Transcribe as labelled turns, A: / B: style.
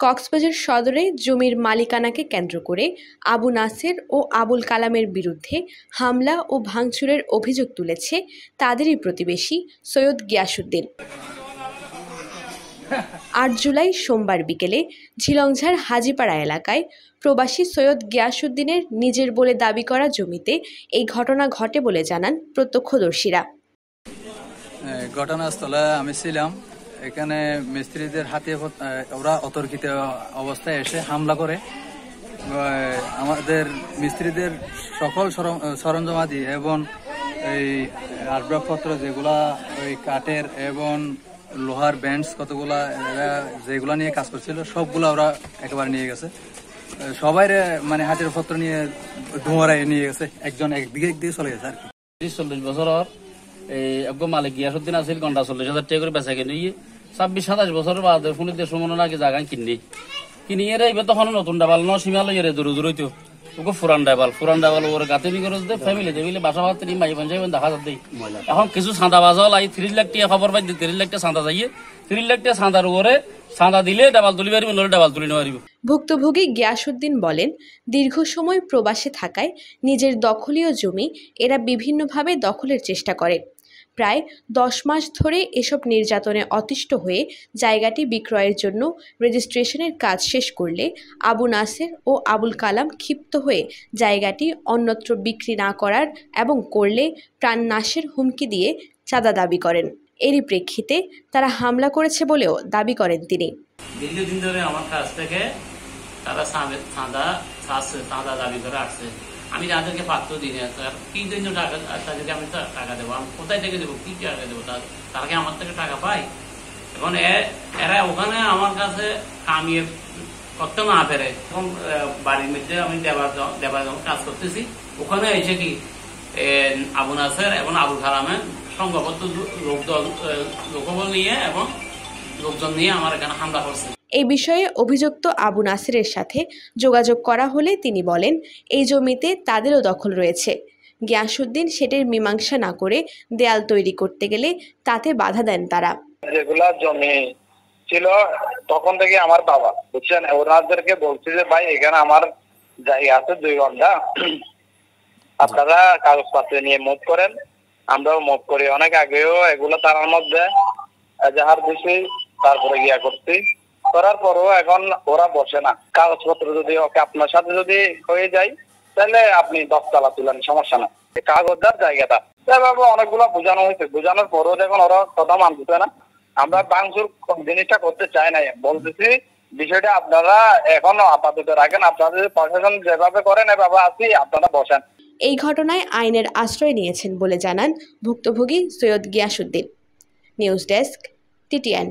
A: কক্সবাজার সদরে জমির মালিকানাকে কেন্দ্র করে আবু নাসের ও আবুল কালামের বিরুদ্ধে হামলা ও ভাঙচুরের অভিযোগ তুলেছে তাদেরই প্রতিবেশী সৈয়দ গিয়াসউদ্দিন। ৮ জুলাই সোমবার বিকেলে ঝিলংঝাড় হাজীপাড়া এলাকায় প্রবাসী সৈয়দ গিয়াসউদ্দিনের নিজের বলে দাবি করা জমিতে এই ঘটনা ঘটে বলে জানান প্রত্যক্ষদর্শীরা।
B: ঘটনাস্থলে আমি ছিলাম। এখানে মিস্ত্রিদের হাতে ওরা অতর্কিত অবস্থায় এসে হামলা করে আমাদের মিস্ত্রিদের সকল সরঞ্জামাদি এবং এই আসবাবপত্র যেগুলা ওই কাঠের এবং লোহার বেঞ্চ কতগুলা এরা যেগুলা নিয়ে কাজ করছিল সবগুলা ওরা একেবারে নিয়ে গেছে। সবাই মানে হাতের পত্র নিয়ে ধোঁয়ারায় নিয়ে গেছে। একজন একদিকে চলে গেছে আর কি।
C: 40 বছরের এই একদম মালিক গিয়াসউদ্দিন আছিল ঘন্টা 40,000 টাকা করে বেচা কিনে 26-27 বছরের বাদে ফোনিতে সুমন নাকি জায়গা কিনি এর এবার তখন নতুন ডাবাল নসীমা লই এর দূরে দূরে তো ওকে ফুরান ডাবাল ওর গাতে নি করে ফ্যামিলি দেবিলে বাসা ভাত নি মাই পঞ্চায়েত দেখা যাচ্ছে। এখন কিছু চাঁদা বাজাও লাই 3 লাখ টাকা খবর পাই 3 লাখ টাকা চাঁদা যাইয়ে 3 লাখ টাকা চাঁদার উপরে চাঁদা দিলে ডাবাল তুলি পারিব নলে ডাবাল তুলি পারিব।
A: ভুক্তভোগী গিয়াসউদ্দিন বলেন, দীর্ঘ সময় প্রবাসে থাকায় নিজের দখলীয় জমি এরা বিভিন্নভাবে দখলের চেষ্টা করে। প্রায় 10 মাস ধরে এসব নির্যাতনে অতিষ্ঠ হয়ে জায়গাটি বিক্রয়ের জন্য রেজিস্ট্রেশনের কাজ শেষ করলে আবু নাসের ও আবুল কালাম ক্ষিপ্ত হয়ে জায়গাটি অন্যত্র বিক্রি না করার এবং করলে প্রাণ নাশের হুমকি দিয়ে চাঁদা দাবি করেন। এরই প্রেক্ষিতে তারা হামলা করেছে বলেও দাবি করেন তিনি।
C: দীর্ঘদিন ধরে আমার কাছ থেকে তারা চাঁদা দাবি করে আসছে। আমি তাদেরকে পাত্র দিই না, কি জন্য টাকা তাদেরকে আমি টাকা দেবো, আমি কোথায় থেকে দেবো, কি টাকা দেবো, তারা কি আমার থেকে টাকা পায়? এখন এরা ওখানে আমার কাছে কামিয়ে করতে না পেরে এখন বাড়ির মধ্যে আমি দেবার যখন কাজ করতেছি ওখানে এসে কি আবু নাসের এবং আবুল কালামের সংঘবদ্ধ লোকবল নিয়ে এবং লোকজন নিয়ে আমার এখানে হামলা করছে।
A: এই বিষয়ে অভিযুক্ত আবু নাসেরের সাথে যোগাযোগ করা হলে তিনি বলেন, এই জমিতে তাদেরও দখল রয়েছে। গিয়াসউদ্দিন সেটির মীমাংসা না করে দেয়াল তৈরি করতে গেলে তাতে বাধা দেন তারা।
D: যেগুলা জমি ছিল তখন থেকে আমার বাবা বুঝছেন ওনাদেরকে বলছি যে ভাই এখানে আমার জায়গা আছে 2 ঘন্টা, আপনারা কাগজপত্র নিয়ে মুভ করেন। আমরাও মুভ করি। অনেক আগেও এগুলো তার মধ্যে এজাহার দিছি, তারপরে গিয়া করছি, করার পরও এখন ওরা বসে না। কাগজপত্র যদি আপনার সাথে যদি হয়ে যায় তাহলে আপনি 10 তলা তুলেন, সমস্যা না, কাগজদার জায়গাটা। সেভাবে অনেকগুলো বোঝানো হয়েছে, বোঝানোর পরও যখন ওরা কথা মানতেছে না, আমরা ভাঙচুর জিনিসটা করতে চাই না। বলতেছি বিষয়টা আপনারা এখনো আপাতত রাখেন, আপনাদের প্রশাসন যেভাবে করেন এভাবে আছি, আপনারা বসেন।
A: এই ঘটনায় আইনের আশ্রয় নিয়েছেন বলে জানান ভুক্তভোগী Syed Giasuddin. News desk, TTN।